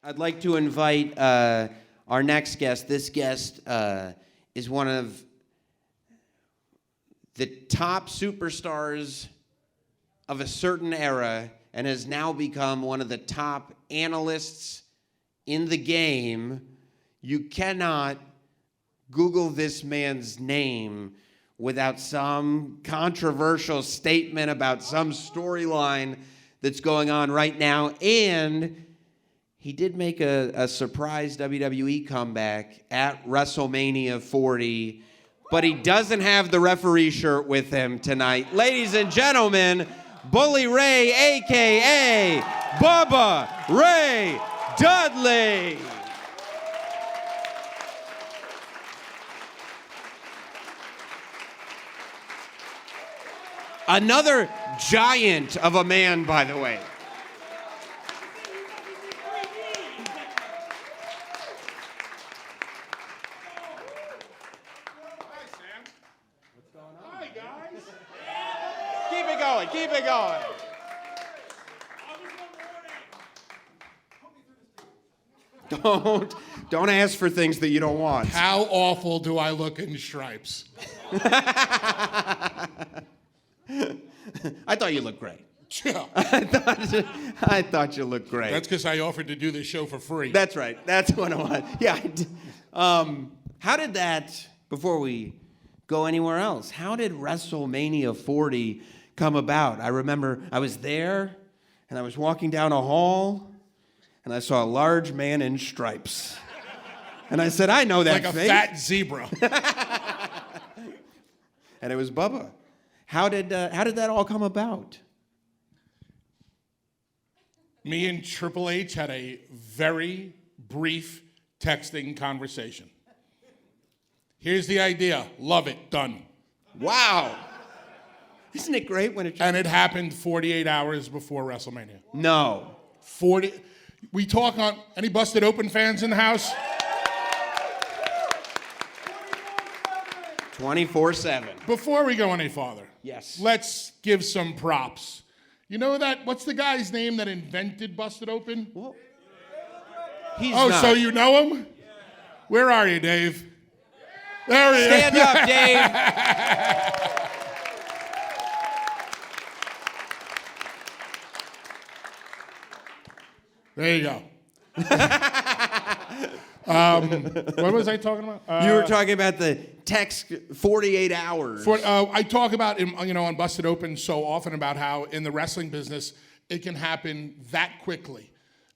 I'd like to invite our next guest. This guest is one of the top superstars of a certain era and has now become one of the top analysts in the game. You cannot Google this man's name without some controversial statement about some storyline that's going on right now. And he did make a surprise WWE comeback at WrestleMania 40, but he doesn't have the referee shirt with him tonight. Ladies and gentlemen, Bully Ray, a.k.a. Bubba Ray Dudley. Another giant of a man, by the way. Keep it going. Don't ask for things that you don't want. How awful do I look in stripes? I thought you looked great. Yeah. I thought you looked great. That's because I offered to do this show for free. That's right. That's what I want. Yeah. How did that, before we go anywhere else, how did WrestleMania 40 come about? I remember I was there, and I was walking down a hall, and I saw a large man in stripes. And I said, I know that like face. Like a fat zebra. And it was Bubba. How did that all come about? Me and Triple H had a very brief texting conversation. Here's the idea. Love it. Done. Wow. Isn't it great when it... And it happened 48 hours before WrestleMania. No. 40... We talk on... Any Busted Open fans in the house? 24/7. Before we go any farther, yes, let's give some props. You know that? What's the guy's name that invented Busted Open? Well, so you know him? Yeah. Where are you, Dave? There he is. Stand up, Dave. There you go. What was I talking about? You were talking about the text 48 hours. I talk about, on Busted Open so often about how in the wrestling business, it can happen that quickly.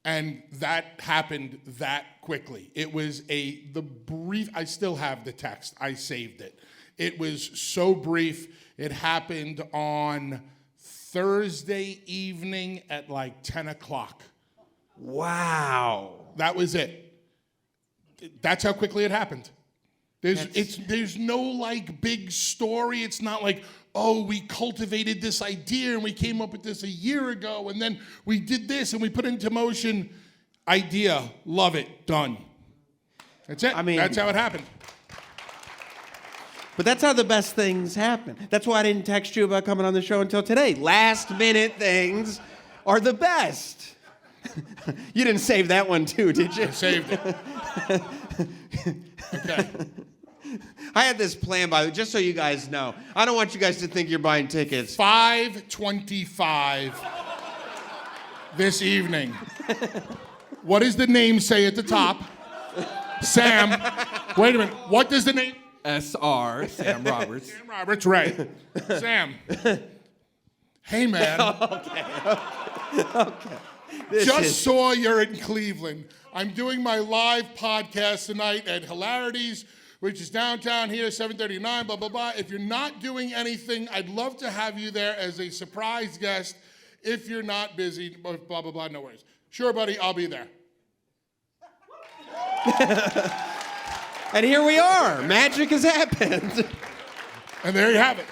And that happened that quickly. It was I still have the text. I saved it. It was so brief. It happened on Thursday evening at like 10 o'clock. Wow. That was it. That's how quickly it happened. There's no like big story. It's not like, oh, we cultivated this idea and we came up with this a year ago and then we did this and we put it into motion. Idea, love it, done. That's it. That's how it happened. But that's how the best things happen. That's why I didn't text you about coming on the show until today. Last minute things are the best. You didn't save that one too, did you? I saved it. Okay. I had this plan, by the way, just so you guys know. I don't want you guys to think you're buying tickets. 5:25 this evening. What does the name say at the top? Sam. Wait a minute. What does the name? SR, Sam Roberts. Sam Roberts, right. Sam. Hey, man. Okay. Saw you're in Cleveland. I'm doing my live podcast tonight at Hilarities, which is downtown here, 739, blah, blah, blah. If you're not doing anything, I'd love to have you there as a surprise guest. If you're not busy, blah, blah, blah, no worries. Sure, buddy, I'll be there. And here we are. Magic has happened. And there you have it.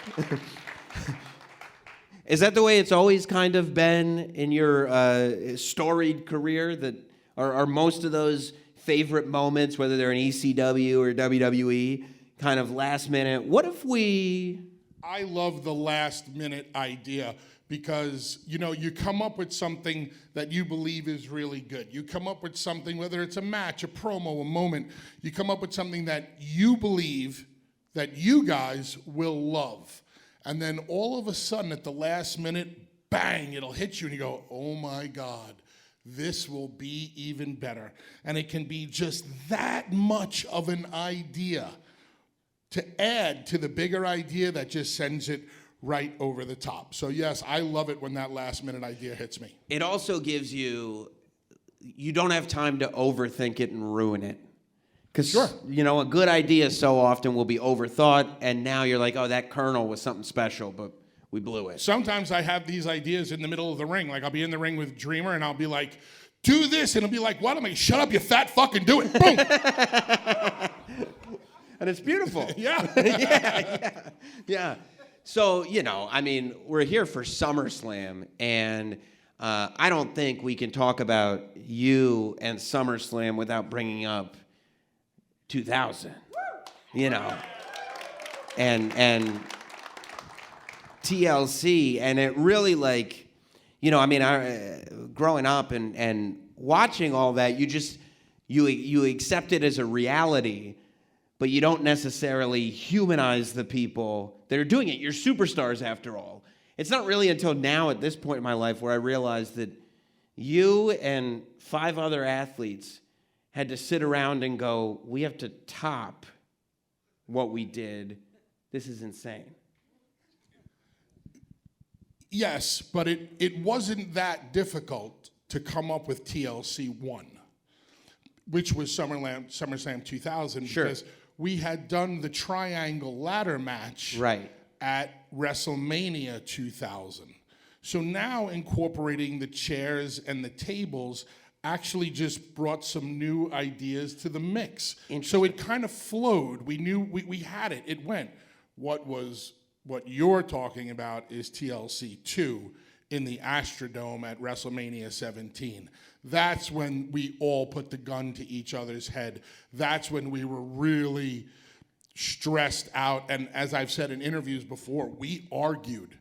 Is that the way it's always kind of been in your storied career? That are most of those favorite moments, whether they're in ECW or WWE, kind of last minute? What if we... I love the last minute idea because, you come up with something that you believe is really good. You come up with something, whether it's a match, a promo, a moment, you come up with something that you believe that you guys will love. And then all of a sudden at the last minute, bang, it'll hit you and you go, oh my God, this will be even better. And it can be just that much of an idea to add to the bigger idea that just sends it right over the top. So yes, I love it when that last minute idea hits me. It also gives you don't have time to overthink it and ruin it. Because, Sure. A good idea so often will be overthought, and now you're like, oh, that kernel was something special, but we blew it. Sometimes I have these ideas in the middle of the ring. Like I'll be in the ring with Dreamer and I'll be like, do this. And he'll be like, what am I? Shut up, you fat fucking do it. Boom. And it's beautiful. Yeah. Yeah. So, we're here for SummerSlam, and I don't think we can talk about you and SummerSlam without bringing up 2000, and TLC, and it really growing up and watching all that, you accept it as a reality, but you don't necessarily humanize the people that are doing it. You're superstars after all. It's not really until now at this point in my life where I realized that you and 5 other athletes had to sit around and go, we have to top what we did. This is insane. Yes, but it wasn't that difficult to come up with TLC 1, which was SummerSlam 2000, Sure. because we had done the triangle ladder match at WrestleMania 2000. So now incorporating the chairs and the tables actually just brought some new ideas to the mix. So it kind of flowed. We knew we had it. It went. What you're talking about is TLC 2 in the Astrodome at WrestleMania 17. That's when we all put the gun to each other's head. That's when we were really stressed out. And as I've said in interviews before, we argued.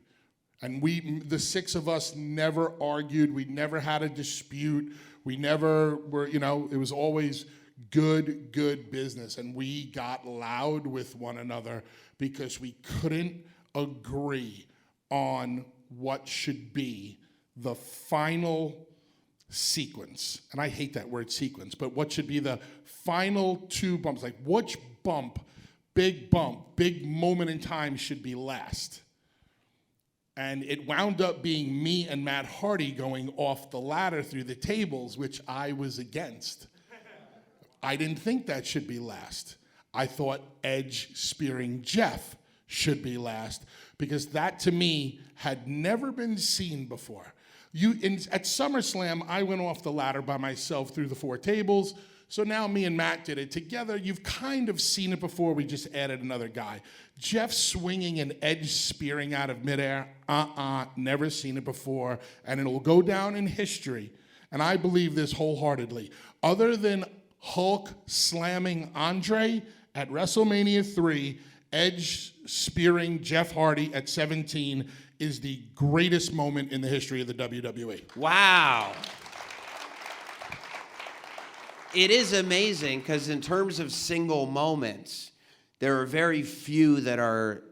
And the 6 of us never argued. We never had a dispute. We never were, it was always good business. And we got loud with one another because we couldn't agree on what should be the final sequence. And I hate that word sequence, but what should be the final 2 bumps? Like which bump, big moment in time should be last? And it wound up being me and Matt Hardy going off the ladder through the tables, which I was against. I didn't think that should be last. I thought Edge spearing Jeff should be last, because that to me had never been seen before. At SummerSlam, I went off the ladder by myself through the 4 tables. So now me and Matt did it together. You've kind of seen it before. We just added another guy. Jeff swinging and Edge spearing out of midair. Never seen it before. And it'll go down in history. And I believe this wholeheartedly. Other than Hulk slamming Andre at WrestleMania 3, Edge spearing Jeff Hardy at 17 is the greatest moment in the history of the WWE. Wow. It is amazing because in terms of single moments, there are very few that are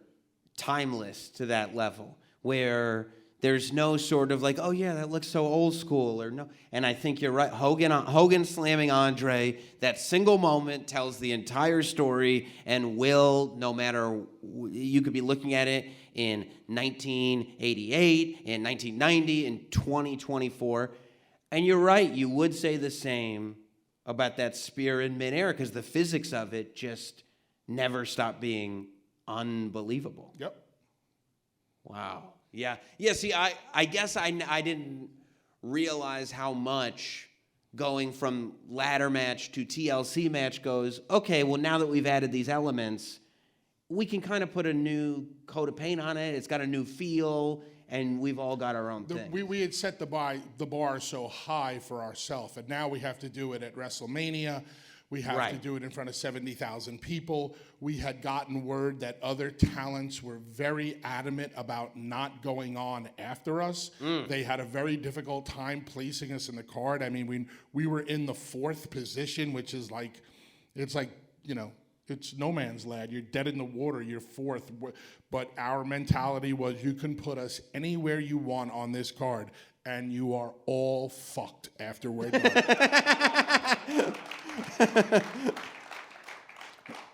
timeless to that level, where there's no sort of like, oh yeah, that looks so old school, or no. And I think you're right. Hogan slamming Andre, that single moment tells the entire story and will, no matter, you could be looking at it in 1988, in 1990, in 2024. And you're right, you would say the same about that spear in midair, because the physics of it just never stopped being unbelievable. Yep. Wow. Yeah. Yeah, see, I guess I didn't realize how much going from ladder match to TLC match goes, okay, well, now that we've added these elements, we can kind of put a new coat of paint on it. It's got a new feel, and we've all got our own thing. We had set the bar so high for ourselves, and now we have to do it at WrestleMania. We have to do it in front of 70,000 people. We had gotten word that other talents were very adamant about not going on after us. They had a very difficult time placing us in the card. I mean, we were in the 4th position, which is like, it's like, you know, it's no man's land. You're dead in the water. You're 4th. But our mentality was, you can put us anywhere you want on this card, and you are all fucked after we're done.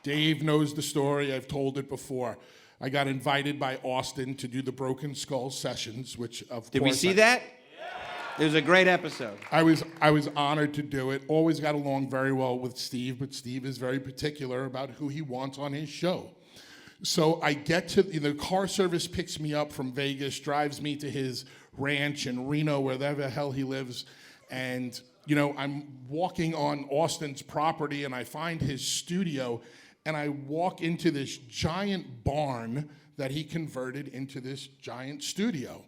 Dave knows the story. I've told it before. I got invited by Austin to do the Broken Skull sessions, which of course... Did we see that? It was a great episode. I was honored to do it. Always got along very well with Steve, but Steve is very particular about who he wants on his show. So I get to, the car service picks me up from Vegas, drives me to his ranch in Reno, wherever the hell he lives, and I'm walking on Austin's property, and I find his studio, and I walk into this giant barn that he converted into this giant studio.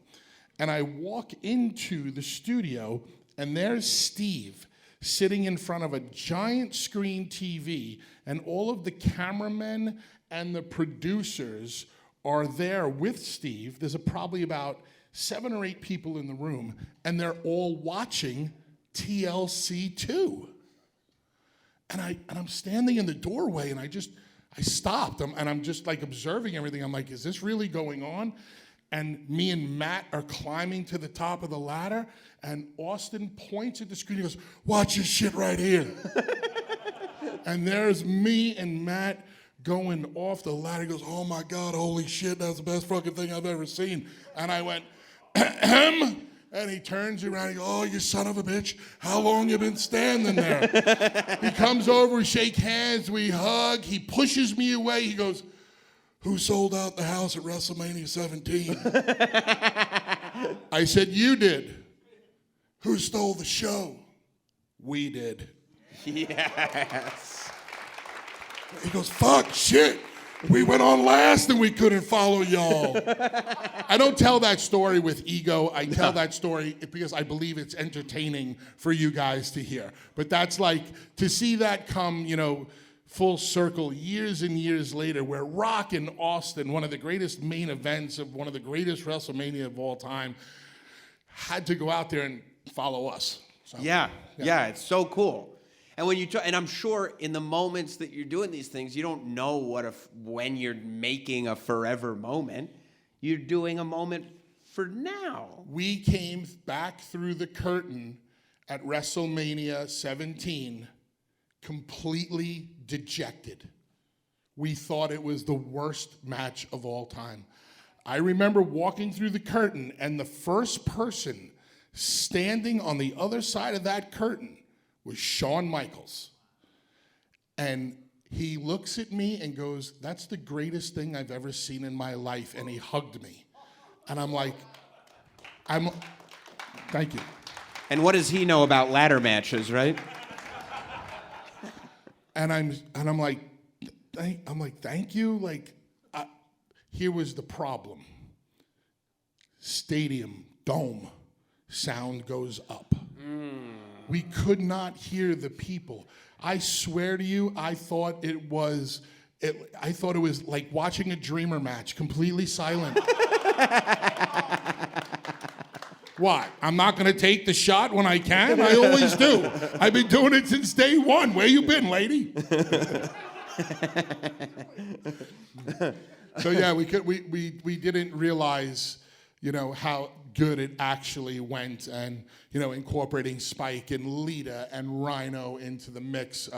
And I walk into the studio, and there's Steve sitting in front of a giant screen TV, and all of the cameramen and the producers are there with Steve. There's probably about 7 or 8 people in the room, and they're all watching TLC 2. And I'm standing in the doorway, and I stopped, and I'm just like observing everything. I'm like, is this really going on? And me and Matt are climbing to the top of the ladder, and Austin points at the screen. He goes, "Watch this shit right here." And there's me and Matt going off the ladder. He goes, "Oh my God, holy shit, that's the best fucking thing I've ever seen." And I went, "Ahem." And he turns around, he goes, "Oh, you son of a bitch, how long you been standing there?" He comes over, we shake hands, we hug, he pushes me away, he goes, "Who sold out the house at WrestleMania 17? I said, "You did." "Who stole the show?" "We did." Yes. He goes, "Fuck, shit. We went on last and we couldn't follow y'all." I don't tell that story with ego. I tell that story because I believe it's entertaining for you guys to hear. But that's like, to see that come, full circle years and years later, where Rock and Austin, one of the greatest main events of one of the greatest WrestleMania of all time, had to go out there and follow us. So, yeah, it's so cool. And when and I'm sure in the moments that you're doing these things, you don't know when you're making a forever moment. You're doing a moment for now. We came back through the curtain at WrestleMania 17 completely dejected. We thought it was the worst match of all time. I remember walking through the curtain, and the first person standing on the other side of that curtain was Shawn Michaels. And he looks at me and goes, "That's the greatest thing I've ever seen in my life." And he hugged me. And I'm like, thank you. And what does he know about ladder matches, right? And I'm like, thank you. Like, here was the problem. Stadium, dome, sound goes up. We could not hear the people. I swear to you, I thought it was like watching a Dreamer match, completely silent. What? I'm not going to take the shot when I can? I always do. I've been doing it since day one. Where you been, lady? So yeah, we didn't realize, how good it actually went, and incorporating Spike and Lita and Rhino into the mix.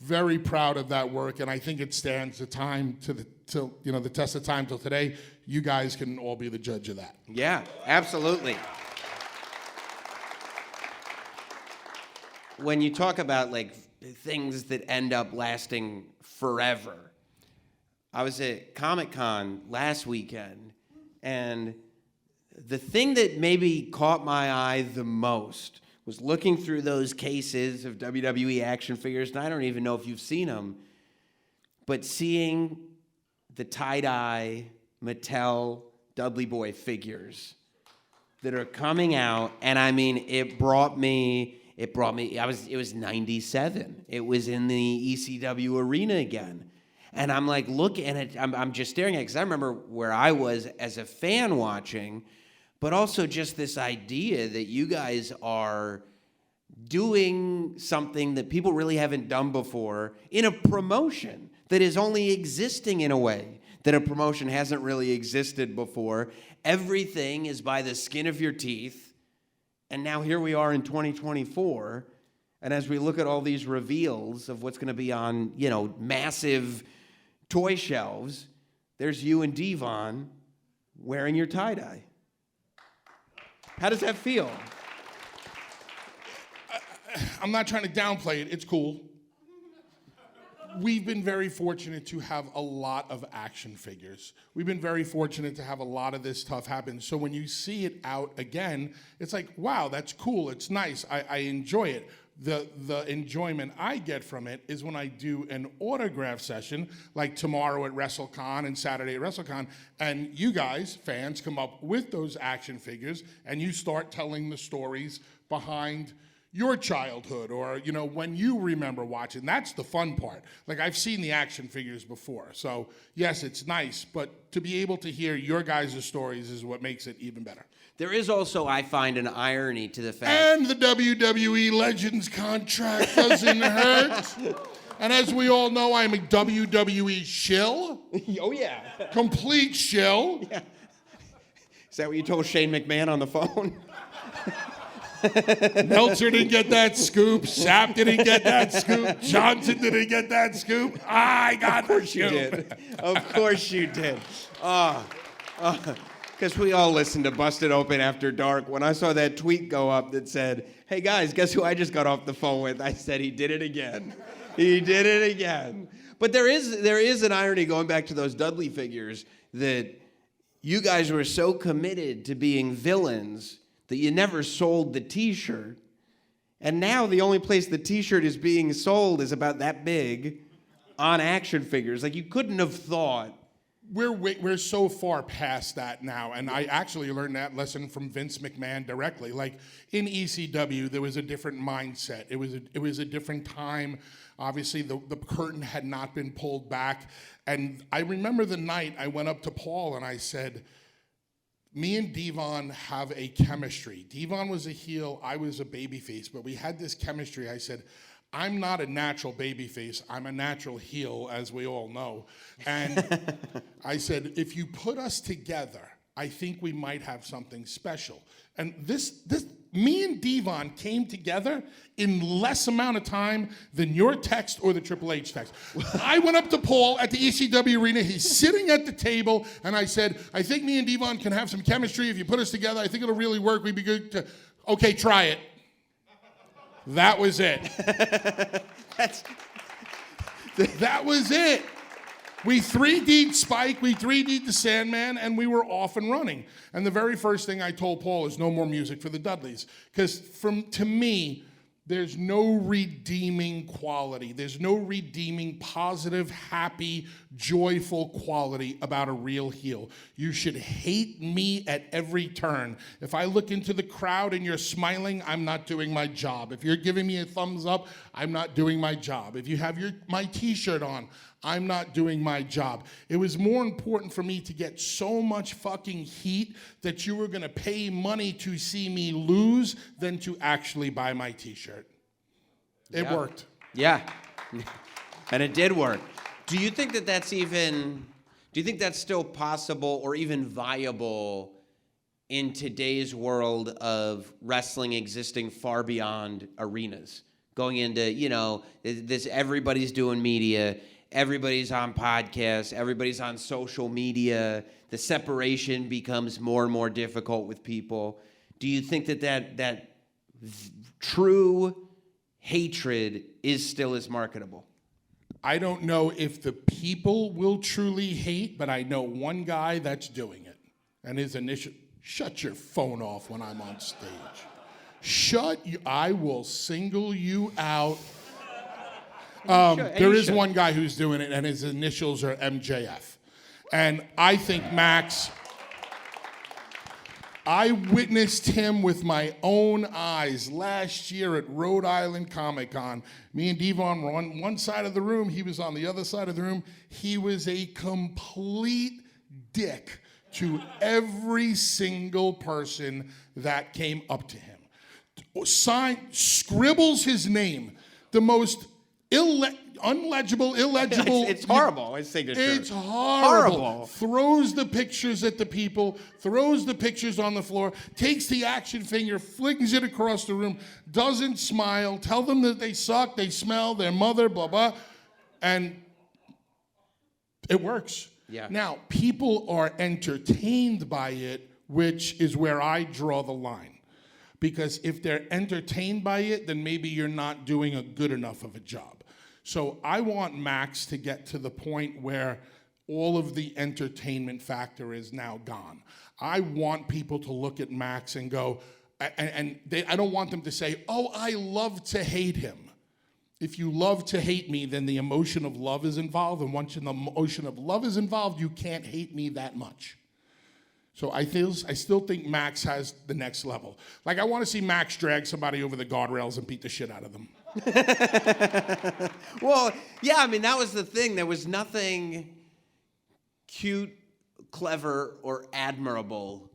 Very proud of that work, and I think it stands the test of time till today. You guys can all be the judge of that. Yeah, absolutely. When you talk about like things that end up lasting forever, I was at Comic-Con last weekend, and the thing that maybe caught my eye the most was looking through those cases of WWE action figures, and I don't even know if you've seen them, but seeing the tie-dye Mattel Dudley Boy figures that are coming out, and I mean, it brought me it brought me, it was 97. It was in the ECW arena again. And I'm like, looking at it, I'm just staring at it, because I remember where I was as a fan watching, but also just this idea that you guys are doing something that people really haven't done before in a promotion that is only existing in a way that a promotion hasn't really existed before. Everything is by the skin of your teeth. And now here we are in 2024. And as we look at all these reveals of what's going to be on, massive toy shelves, there's you and Devon wearing your tie-dye. How does that feel? I'm not trying to downplay it. It's cool. We've been very fortunate to have a lot of action figures. We've been very fortunate to have a lot of this stuff happen. So when you see it out again, it's like, wow, that's cool. It's nice. I enjoy it. The enjoyment I get from it is when I do an autograph session, like tomorrow at WrestleCon and Saturday at WrestleCon, and you guys, fans, come up with those action figures, and you start telling the stories behind your childhood, or when you remember watching. That's the fun part. Like, I've seen the action figures before, so yes, it's nice, but to be able to hear your guys' stories is what makes it even better. There is also, I find, an irony to the fact... And the WWE Legends contract doesn't hurt. And as we all know, I'm a WWE shill. Oh, yeah. Complete shill. Yeah. Is that what you told Shane McMahon on the phone? Meltzer didn't get that scoop. Sapp didn't get that scoop. Johnson didn't get that scoop. I got the scoop. You did. Of course you did. Because we all listened to Busted Open After Dark. When I saw that tweet go up that said, hey guys, guess who I just got off the phone with? I said, he did it again. He did it again. But there is an irony, going back to those Dudley figures, that you guys were so committed to being villains that you never sold the t-shirt. And now the only place the t-shirt is being sold is about that big on action figures. Like, you couldn't have thought. We're so far past that now, and I actually learned that lesson from Vince McMahon directly. Like, in ECW, there was a different mindset. It was a different time. Obviously, the curtain had not been pulled back. And I remember the night I went up to Paul and I said, me and Devon have a chemistry. Devon was a heel, I was a babyface, but we had this chemistry. I said, I'm not a natural babyface, I'm a natural heel, as we all know. And I said, if you put us together, I think we might have something special. And me and Devon came together in less amount of time than your text or the Triple H text. I went up to Paul at the ECW arena. He's sitting at the table, and I said, I think me and Devon can have some chemistry. If you put us together, I think it'll really work. We'd be good to... Okay, try it. That was it. That was it. We 3D'd Spike, we 3D'd the Sandman, and we were off and running. And the very first thing I told Paul is no more music for the Dudleys. Because to me, there's no redeeming quality. There's no redeeming, positive, happy, joyful quality about a real heel. You should hate me at every turn. If I look into the crowd and you're smiling, I'm not doing my job. If you're giving me a thumbs up, I'm not doing my job. If you have my t-shirt on, I'm not doing my job. It was more important for me to get so much fucking heat that you were gonna pay money to see me lose than to actually buy my t-shirt. It worked. Yeah, and it did work. Do you think that's still possible or even viable in today's world of wrestling existing far beyond arenas? Going into, everybody's doing media, everybody's on podcasts, everybody's on social media. The separation becomes more and more difficult with people. Do you think that true hatred is still as marketable? I don't know if the people will truly hate, but I know one guy that's doing it. And his initial, shut your phone off when I'm on stage. I will single you out. There is one guy who's doing it, and his initials are MJF. And I think Max I witnessed him with my own eyes last year at Rhode Island Comic Con. Me and Devon were on one side of the room. He was on the other side of the room. He was a complete dick to every single person that came up to him. Scribbles his name, the most illegible. It's horrible. His signature. It's horrible. Throws the pictures at the people, throws the pictures on the floor, takes the action finger, flings it across the room, doesn't smile, tell them that they suck, they smell, their mother, blah, blah. And it works. Yeah. Now, people are entertained by it, which is where I draw the line. Because if they're entertained by it, then maybe you're not doing a good enough of a job. So I want Max to get to the point where all of the entertainment factor is now gone. I want people to look at Max and go, I don't want them to say, oh, I love to hate him. If you love to hate me, then the emotion of love is involved, and once the emotion of love is involved, you can't hate me that much. So I still think Max has the next level. Like, I want to see Max drag somebody over the guardrails and beat the shit out of them. Well, yeah, I mean, that was the thing. There was nothing cute, clever, or admirable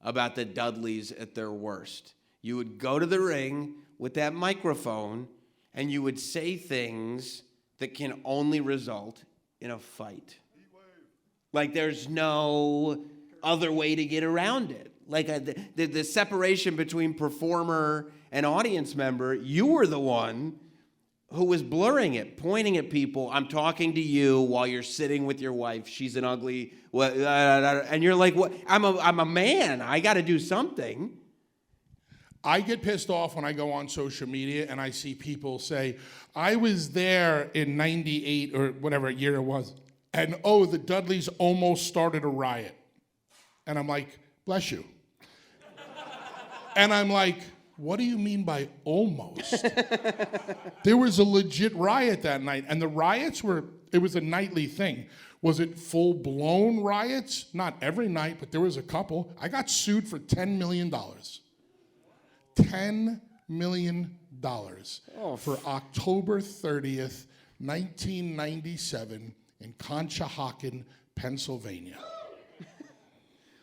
about the Dudleys at their worst. You would go to the ring with that microphone, and you would say things that can only result in a fight. Like, there's no other way to get around it. Like, the separation between performer and audience member, you were the one who was blurring it, pointing at people. I'm talking to you while you're sitting with your wife. She's an ugly, and you're like, "What? I'm a man. I got to do something." I get pissed off when I go on social media and I see people say, I was there in 98 or whatever year it was, and oh, the Dudleys almost started a riot. And I'm like, bless you. And I'm like, what do you mean by almost? There was a legit riot that night, and the riots it was a nightly thing. Was it full-blown riots? Not every night, but there was a couple. I got sued for $10 million. $10 million for October 30th, 1997 in Conshohocken, Pennsylvania.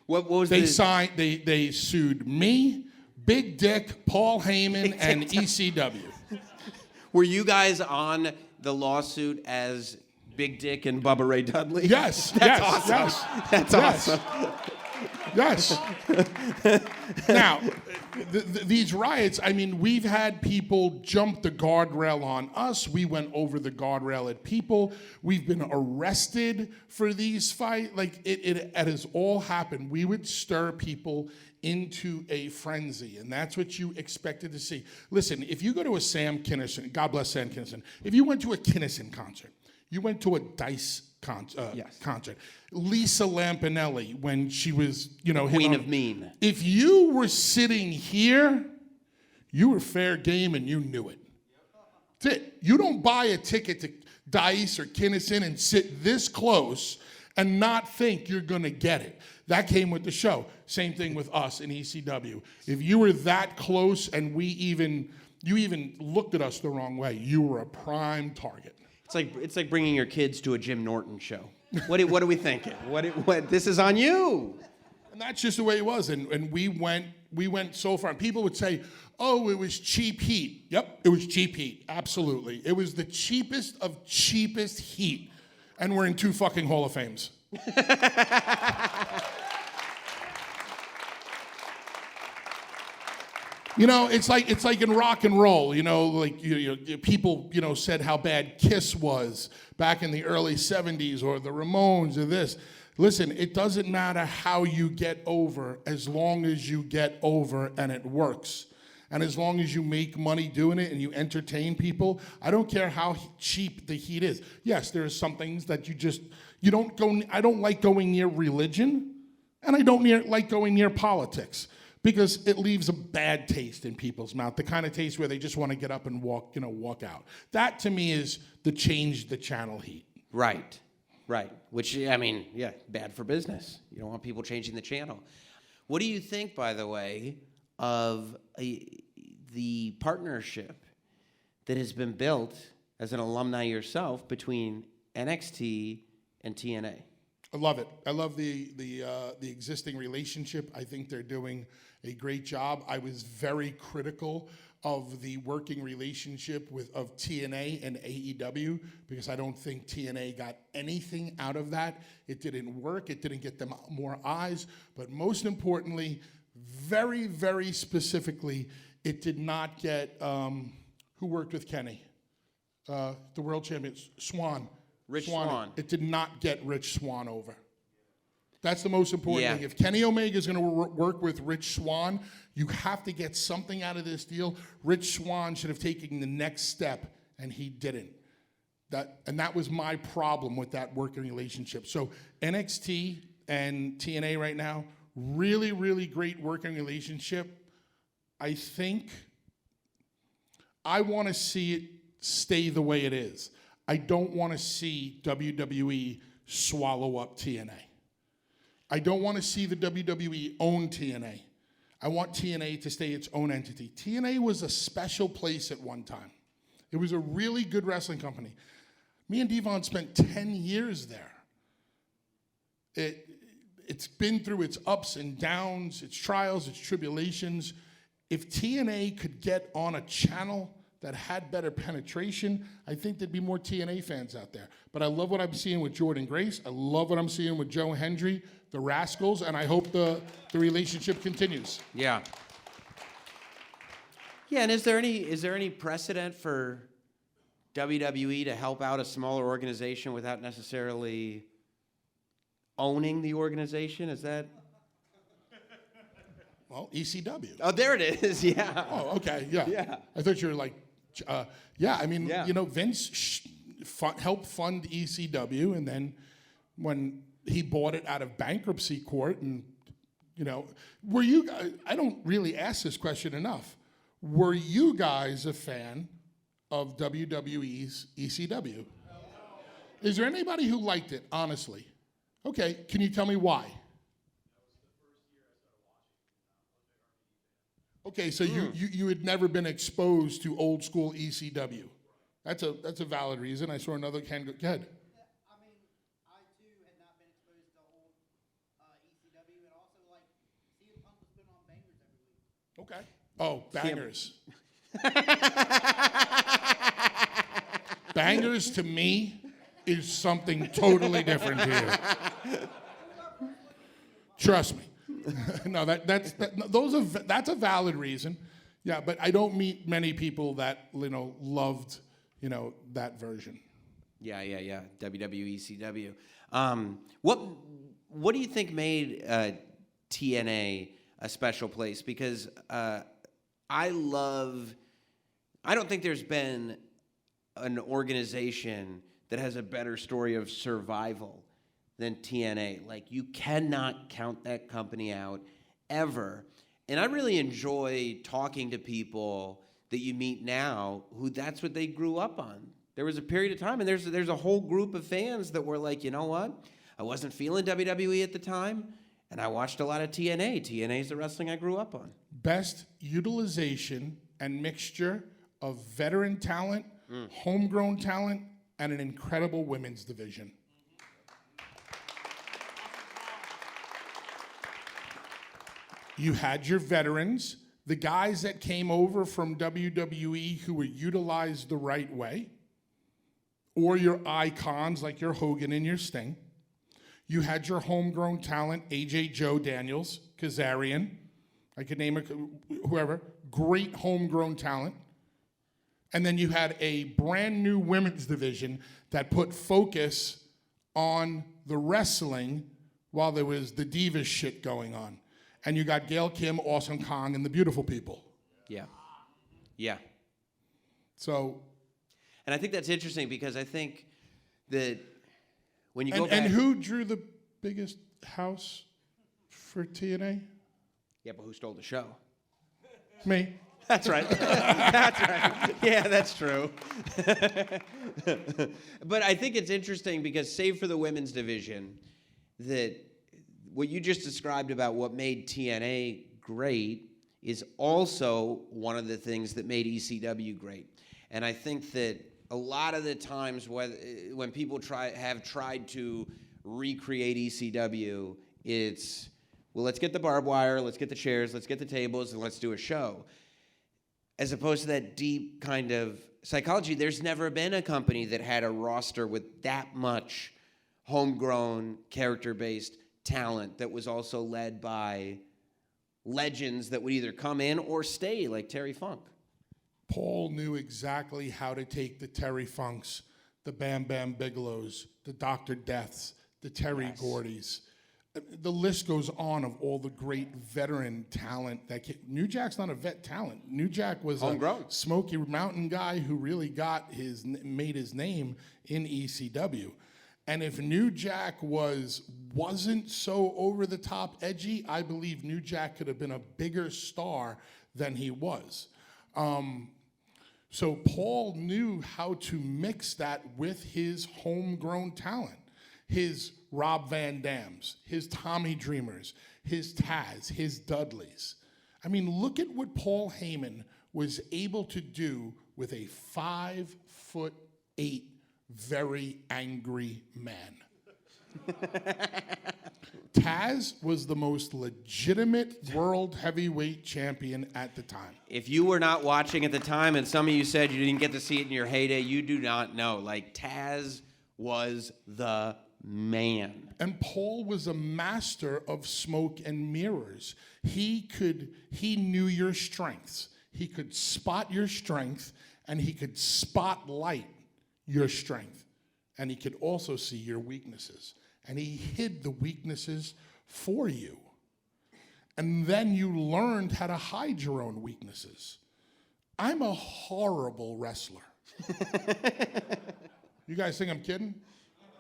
What was They sued me, Big Dick, Paul Heyman, and ECW. Were you guys on the lawsuit as Big Dick and Bubba Ray Dudley? Yes. That's yes, awesome. Yes. That's yes. awesome. Yes. Now, these riots, I mean, we've had people jump the guardrail on us. We went over the guardrail at people. We've been arrested for these fights. Like, it has all happened. We would stir people into a frenzy, and that's what you expected to see. Listen, if you go to a Sam Kinison, God bless Sam Kinison, if you went to a Kinison concert, you went to a Dice concert. Lisa Lampanelli, when she was, Queen of Mean. If you were sitting here, you were fair game and you knew it. That's it. You don't buy a ticket to Dice or Kinison and sit this close and not think you're going to get it. That came with the show. Same thing with us in ECW. If you were that close and you even looked at us the wrong way, you were a prime target. It's like bringing your kids to a Jim Norton show. What are we thinking? What? This is on you. And that's just the way it was. And we went so far. And people would say, oh, it was cheap heat. Yep, it was cheap heat. Absolutely. It was the cheapest of cheapest heat. And we're in 2 fucking Hall of Fames. It's like in rock and roll, people, said how bad Kiss was back in the early 70s or the Ramones or this. Listen, it doesn't matter how you get over as long as you get over and it works. And as long as you make money doing it and you entertain people, I don't care how cheap the heat is. Yes, there are some things that I don't like going near religion, and I don't like going near politics. Because it leaves a bad taste in people's mouth, the kind of taste where they just want to get up and walk out. That, to me, is the change the channel heat. Right. Which, I mean, yeah, bad for business. You don't want people changing the channel. What do you think, by the way, of the partnership that has been built as an alumni yourself between NXT and TNA? I love it. I love the existing relationship. I think they're doing a great job. I was very critical of the working relationship of TNA and AEW because I don't think TNA got anything out of that. It didn't work. It didn't get them more eyes. But most importantly, very, very specifically, it did not get who worked with Kenny, the world champion, Swan. Rich Swann. It did not get Rich Swann over. That's the most important thing. Yeah. If Kenny Omega is going to work with Rich Swann, you have to get something out of this deal. Rich Swann should have taken the next step, and he didn't. That was my problem with that working relationship. So NXT and TNA right now, really, really great working relationship. I think I want to see it stay the way it is. I don't want to see WWE swallow up TNA. I don't want to see the WWE own TNA. I want TNA to stay its own entity. TNA was a special place at one time. It was a really good wrestling company. Me and Devon spent 10 years there. It's been through its ups and downs, its trials, its tribulations. If TNA could get on a channel that had better penetration, I think there'd be more TNA fans out there. But I love what I'm seeing with Jordan Grace. I love what I'm seeing with Joe Hendry, the Rascals, and I hope the relationship continues. Yeah. Yeah, and is there any precedent for WWE to help out a smaller organization without necessarily owning the organization? Is that? Well, ECW. Oh, there it is. Yeah. Oh, okay. Yeah. Yeah. I thought you were like, yeah. I mean, Yeah. you know, Vince helped fund ECW, and then when he bought it out of bankruptcy court, and you know, were you? I don't really ask this question enough. Were you guys a fan of WWE's ECW? Is there anybody who liked it? Honestly, okay. Can you tell me why? Okay, so you had never been exposed to old school ECW. That's a valid reason. I saw another hand. Go ahead. I mean, I too had not been exposed to old ECW, and also like CM Punk was putting on bangers every week. Okay. Oh, bangers. Bangers to me is something totally different to you. Trust me. No, that's a valid reason. Yeah, but I don't meet many people that loved that version. Yeah. WWE, ECW. What do you think made TNA a special place? Because I don't think there's been an organization that has a better story of survival than TNA. Like, you cannot count that company out ever. And I really enjoy talking to people that you meet now who that's what they grew up on. There was a period of time, and there's a whole group of fans that were like, you know what? I wasn't feeling WWE at the time, and I watched a lot of TNA. TNA is the wrestling I grew up on. Best utilization and mixture of veteran talent, homegrown talent, and an incredible women's division. You had your veterans, the guys that came over from WWE who were utilized the right way, or your icons like your Hogan and your Sting. You had your homegrown talent, AJ Joe Daniels, Kazarian, I could name whoever, great homegrown talent. And then you had a brand new women's division that put focus on the wrestling while there was the Divas shit going on. And you got Gail Kim, Awesome Kong, and the Beautiful People. Yeah. So. And I think that's interesting because I think that when you go back. And who drew the biggest house for TNA? Yeah, but who stole the show? Me. That's right. That's right. Yeah, that's true. But I think it's interesting because, save for the women's division, that what you just described about what made TNA great is also one of the things that made ECW great. And I think that a lot of the times when people have tried to recreate ECW, it's, well, let's get the barbed wire, let's get the chairs, let's get the tables, and let's do a show. As opposed to that deep kind of psychology, there's never been a company that had a roster with that much homegrown, character-based talent that was also led by legends that would either come in or stay, like Terry Funk. Paul knew exactly how to take the Terry Funks, the Bam Bam Bigelows, the Dr. Deaths, the Terry Gordys. The list goes on of all the great veteran talent that New Jack's not a vet talent. New Jack was homegrown, a Smoky Mountain guy who really made his name in ECW. And if New Jack wasn't so over the top edgy, I believe New Jack could have been a bigger star than he was. So Paul knew how to mix that with his homegrown talent. His Rob Van Dams, his Tommy Dreamers, his Taz, his Dudleys. I mean, look at what Paul Heyman was able to do with a 5'8" very angry man. Taz was the most legitimate world heavyweight champion at the time. If you were not watching at the time, and some of you said you didn't get to see it in your heyday, you do not know. Like, Taz was the man. And Paul was a master of smoke and mirrors. He knew your strengths. He could spot your strength, and he could spotlight your strength. And he could also see your weaknesses. And he hid the weaknesses for you. And then you learned how to hide your own weaknesses. I'm a horrible wrestler. You guys think I'm kidding?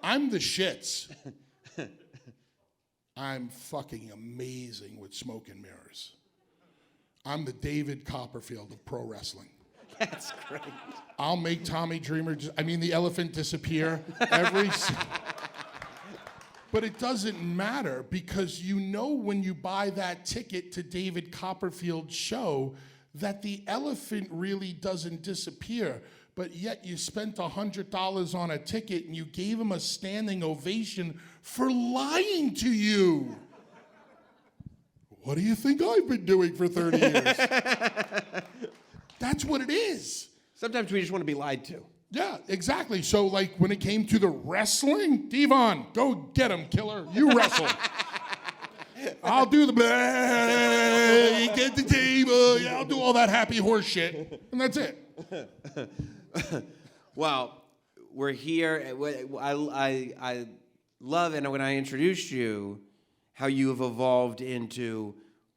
I'm the shits. I'm fucking amazing with smoke and mirrors. I'm the David Copperfield of pro wrestling. That's great. I'll make Tommy Dreamer, the elephant disappear But it doesn't matter, because you know when you buy that ticket to David Copperfield's show that the elephant really doesn't disappear, but yet you spent $100 on a ticket and you gave him a standing ovation for lying to you. What do you think I've been doing for 30 years? That's what it is. Sometimes we just want to be lied to. Yeah, exactly. So, like, when it came to the wrestling, Devon, go get him, killer. You wrestle. I'll do the get the table. Yeah, I'll do all that happy horse shit, and that's it. Well, we're here. I love, and when I introduced you, how you have evolved into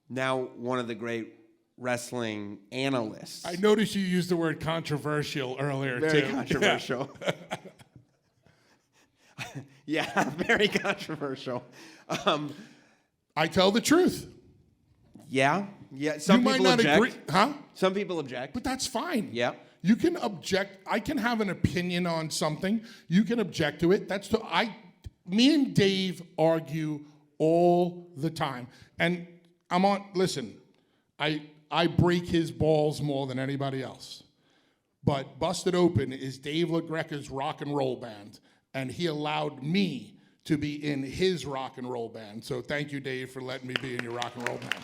now one of the great wrestling analysts. I noticed you used the word controversial earlier, Very too. controversial. Yeah, very controversial. I tell the truth. Yeah. Some you people might not object. agree, huh? Some people object. But that's fine. Yeah. You can object. I can have an opinion on something. You can object to it. Me and Dave argue all the time. And listen, I break his balls more than anybody else. But Busted Open is Dave LaGreca's rock and roll band, and he allowed me to be in his rock and roll band. So thank you, Dave, for letting me be in your rock and roll band.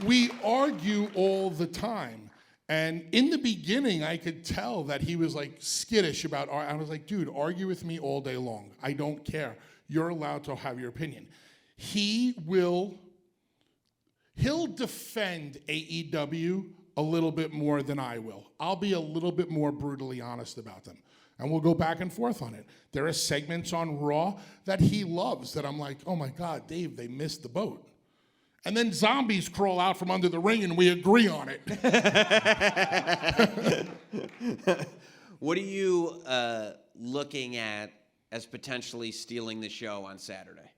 We argue all the time. And in the beginning, I could tell that he was like skittish about I was like, dude, argue with me all day long. I don't care. You're allowed to have your opinion. He'll defend AEW a little bit more than I will. I'll be a little bit more brutally honest about them. And we'll go back and forth on it. There are segments on Raw that he loves that I'm like, oh my God, Dave, they missed the boat. And then zombies crawl out from under the ring and we agree on it. What are you looking at as potentially stealing the show on Saturday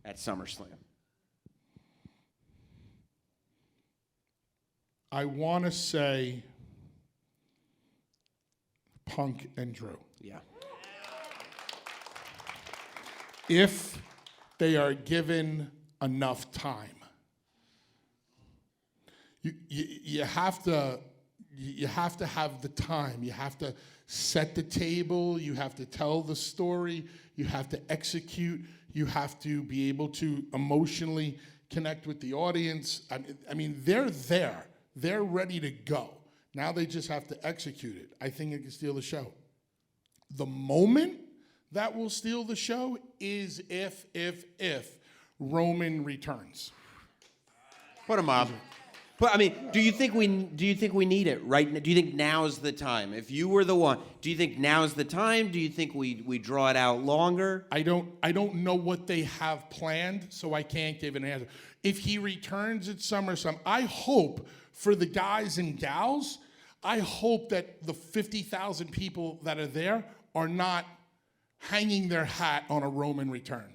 at SummerSlam? I want to say Punk and Drew. Yeah. if they are given enough time. You have to have the time. You have to set the table. You have to tell the story. You have to execute. You have to be able to emotionally connect with the audience. I mean, they're there. They're ready to go. Now they just have to execute it. I think it can steal the show. The moment that will steal the show is if Roman returns. Put him up. But I mean, do you think we need it right now? Do you think now's the time? If you were the one, do you think now's the time? Do you think we draw it out longer? I don't know what they have planned, so I can't give an answer. If he returns at SummerSlam, I hope for the guys and gals, I hope that the 50,000 people that are there are not hanging their hat on a Roman return.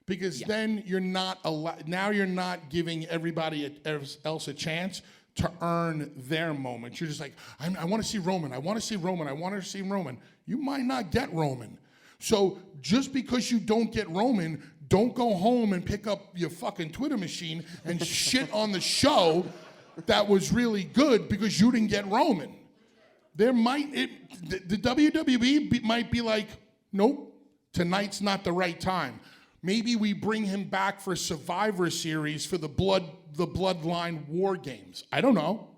Because then you're not now you're not giving everybody else a chance to earn their moment. You're just like, I want to see Roman. I want to see Roman. I want to see Roman. You might not get Roman. So just because you don't get Roman, don't go home and pick up your fucking Twitter machine and shit on the show that was really good because you didn't get Roman. The WWE might be like, nope, tonight's not the right time. Maybe we bring him back for Survivor Series for the Bloodline War Games. I don't know.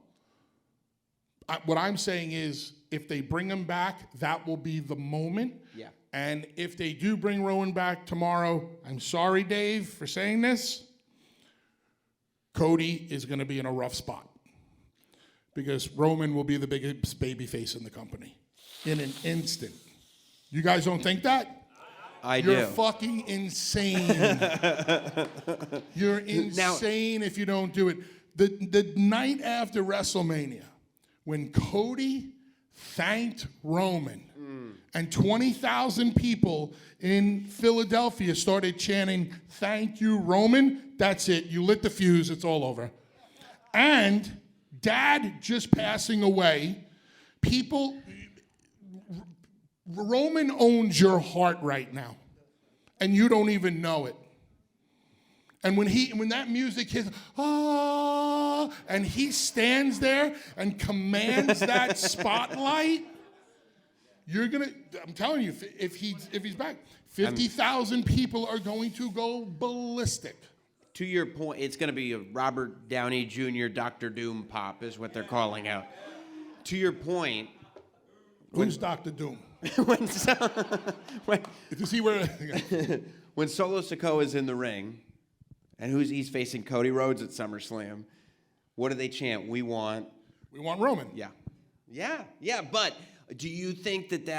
What I'm saying is, if they bring him back, that will be the moment. Yeah. And if they do bring Rowan back tomorrow, I'm sorry, Dave, for saying this, Cody is going to be in a rough spot. Because Roman will be the biggest babyface in the company in an instant. You guys don't think that? You're fucking insane. You're insane if you don't do it. The night after WrestleMania, when Cody thanked Roman, and 20,000 people in Philadelphia started chanting, "Thank you, Roman," that's it. You lit the fuse. It's all over. And Dad just passing away. Roman owns your heart right now, and you don't even know it. And when that music hits, and he stands there and commands that spotlight, I'm telling you, if he's back, 50,000 people are going to go ballistic. To your point, it's going to be a Robert Downey Jr. Dr. Doom pop is what they're calling out. To your point. Who's Dr. Doom? when Solo Sikoa is in the ring, and he's facing Cody Rhodes at SummerSlam, what do they chant? We want Roman. Yeah. But do you think that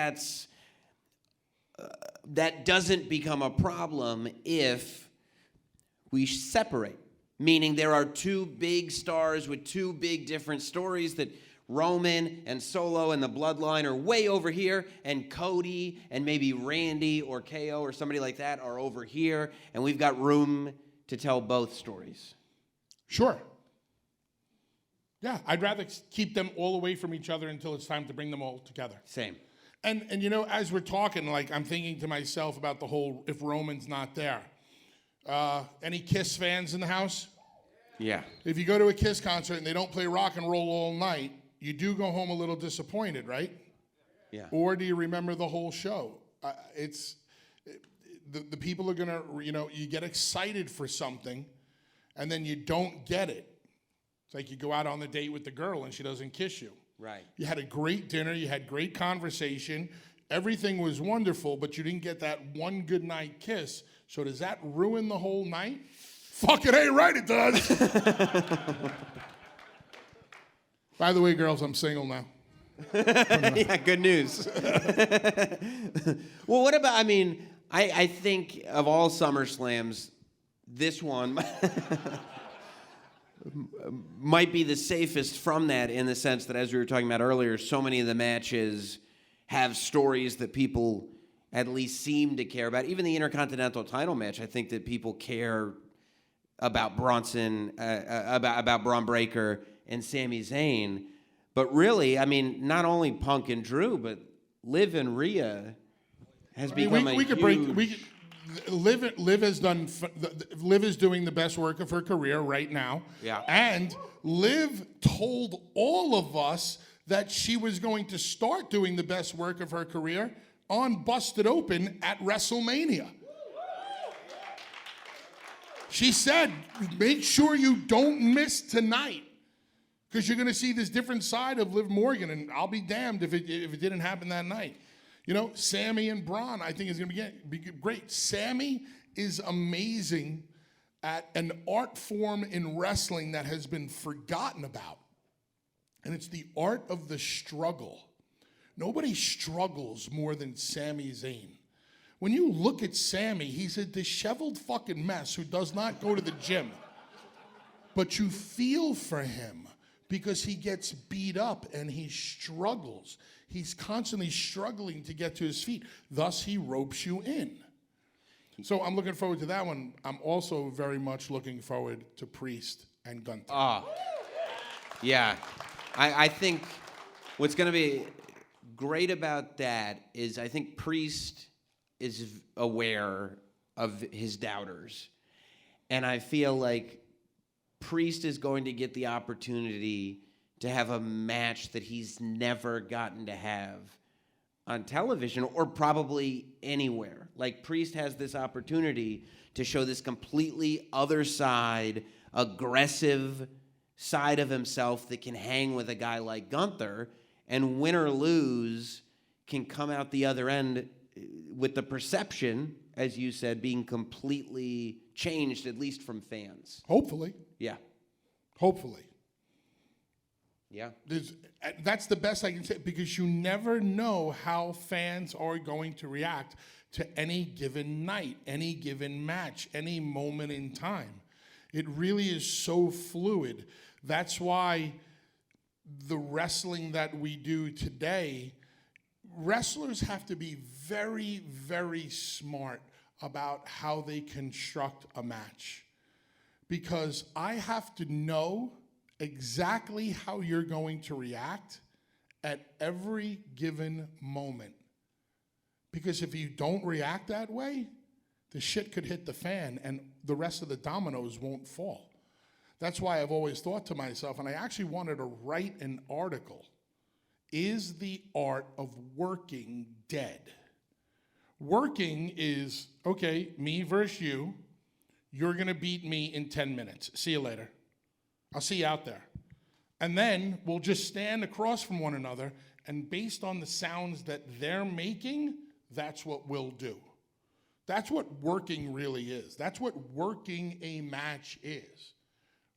doesn't become a problem if we separate? Meaning there are two big stars with two big different stories that Roman and Solo and the Bloodline are way over here, and Cody and maybe Randy or KO or somebody like that are over here, and we've got room to tell both stories. Sure. Yeah, I'd rather keep them all away from each other until it's time to bring them all together. Same. And as we're talking, like, I'm thinking to myself about the whole, if Roman's not there. Any Kiss fans in the house? Yeah. If you go to a Kiss concert and they don't play rock and roll all night, you do go home a little disappointed, right? Yeah. Or do you remember the whole show? The people are gonna, you get excited for something, and then you don't get it. It's like you go out on the date with the girl and she doesn't kiss you. Right. You had a great dinner, you had great conversation, everything was wonderful, but you didn't get that one good night kiss. So does that ruin the whole night? Fucking ain't right, it does. By the way, girls, I'm single now. Yeah, good news. Well, what about, I think of all SummerSlams, this one might be the safest from that, in the sense that, as we were talking about earlier, so many of the matches have stories that people at least seem to care about. Even the Intercontinental title match, I think that people care about Braun Breaker and Sami Zayn. But really, not only Punk and Drew, but Liv and Rhea has become a huge... Liv is doing the best work of her career right now. Yeah. And Liv told all of us that she was going to start doing the best work of her career on Busted Open at WrestleMania. She said, make sure you don't miss tonight, because you're going to see this different side of Liv Morgan, and I'll be damned if it didn't happen that night. You know, Sammy and Braun, I think is going to be great. Sammy is amazing at an art form in wrestling that has been forgotten about, and it's the art of the struggle. Nobody struggles more than Sami Zayn. When you look at Sammy, he's a disheveled fucking mess who does not go to the gym. But you feel for him because he gets beat up and he struggles. He's constantly struggling to get to his feet. Thus, he ropes you in. So I'm looking forward to that one. I'm also very much looking forward to Priest and Gunther. Yeah. I think what's going to be great about that is I think Priest is aware of his doubters. And I feel like Priest is going to get the opportunity to have a match that he's never gotten to have on television or probably anywhere. Like, Priest has this opportunity to show this completely other side, aggressive side of himself that can hang with a guy like Gunther, and win or lose can come out the other end with the perception, as you said, being completely changed, at least from fans. Hopefully. Yeah. Hopefully. Yeah. That's the best I can say, because you never know how fans are going to react to any given night, any given match, any moment in time. It really is so fluid. That's why the wrestling that we do today, wrestlers have to be very, very smart about how they construct a match. Because I have to know exactly how you're going to react at every given moment. Because if you don't react that way, the shit could hit the fan and the rest of the dominoes won't fall. That's why I've always thought to myself, and I actually wanted to write an article, is the art of working dead? Working is, okay, me versus you. You're going to beat me in 10 minutes. See you later. I'll see you out there. And then we'll just stand across from one another, and based on the sounds that they're making, that's what we'll do. That's what working really is. That's what working a match is.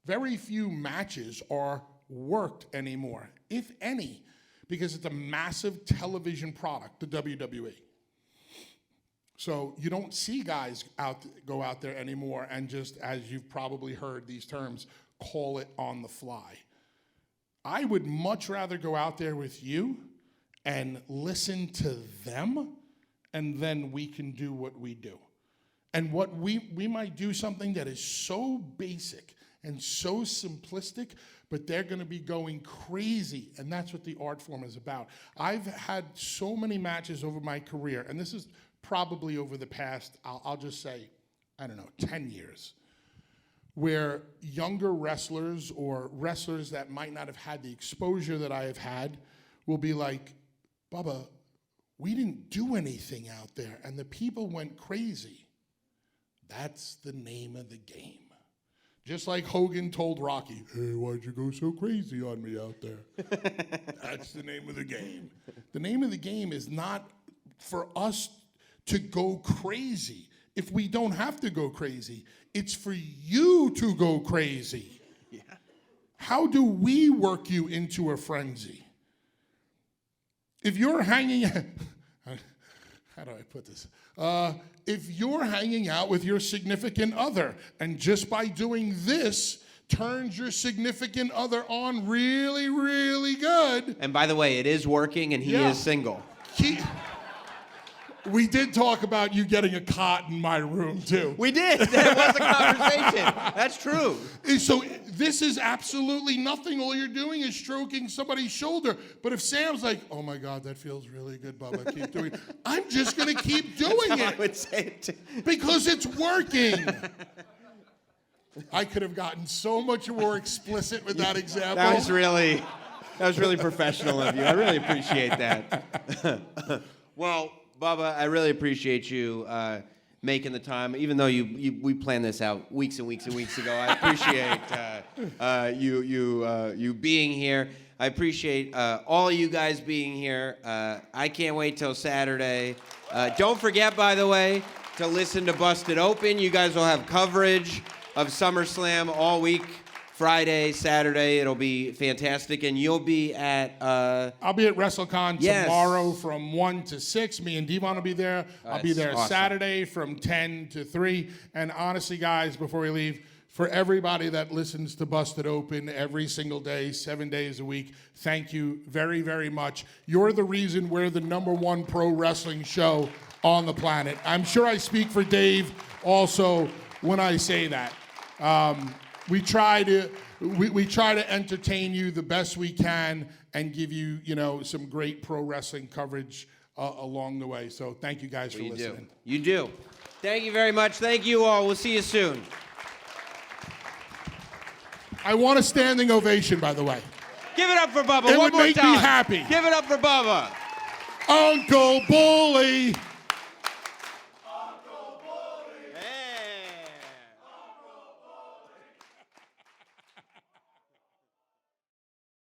Very few matches are worked anymore, if any, because it's a massive television product, the WWE. So you don't see guys go out there anymore and just, as you've probably heard these terms, call it on the fly. I would much rather go out there with you and listen to them, and then we can do what we do. And what we might do something that is so basic and so simplistic, but they're going to be going crazy, and that's what the art form is about. I've had so many matches over my career, and this is probably over the past, I'll just say, 10 years, where younger wrestlers or wrestlers that might not have had the exposure that I have had will be like, Bubba, we didn't do anything out there, and the people went crazy. That's the name of the game. Just like Hogan told Rocky, hey, why'd you go so crazy on me out there? That's the name of the game. The name of the game is not for us to go crazy. If we don't have to go crazy, it's for you to go crazy. Yeah. How do we work you into a frenzy? If you're hanging, how do I put this? If you're hanging out with your significant other, and just by doing this turns your significant other on really, really good. And by the way, it is working, and he is single. We did talk about you getting a cot in my room, too. We did. That was a conversation. That's true. So this is absolutely nothing. All you're doing is stroking somebody's shoulder. But if Sam's like, oh my God, that feels really good, Bubba, keep doing it. I'm just going to keep doing I it would say it too. because it's working. I could have gotten so much more explicit with that example. That was really professional of you. I really appreciate that. Well, Bubba, I really appreciate you making the time, even though we planned this out weeks and weeks and weeks ago. I appreciate you being here. I appreciate all you guys being here. I can't wait till Saturday. Don't forget, by the way, to listen to Busted Open. You guys will have coverage of SummerSlam all week. Friday, Saturday, it'll be fantastic, and you'll be at... I'll be at WrestleCon Yes. tomorrow from 1 to 6. Me and Devon will be there. I'll be there awesome. Saturday from 10 to 3. And honestly, guys, before we leave, for everybody that listens to Busted Open every single day, 7 days a week, thank you very, very much. You're the reason we're the #1 pro wrestling show on the planet. I'm sure I speak for Dave also when I say that. We try to entertain you the best we can and give you, some great pro wrestling coverage along the way. So thank you guys for listening. You do. Thank you very much. Thank you all. We'll see you soon. I want a standing ovation, by the way. Give it up for Bubba It one would more make me time. happy. Give it up for Bubba. Uncle Bully.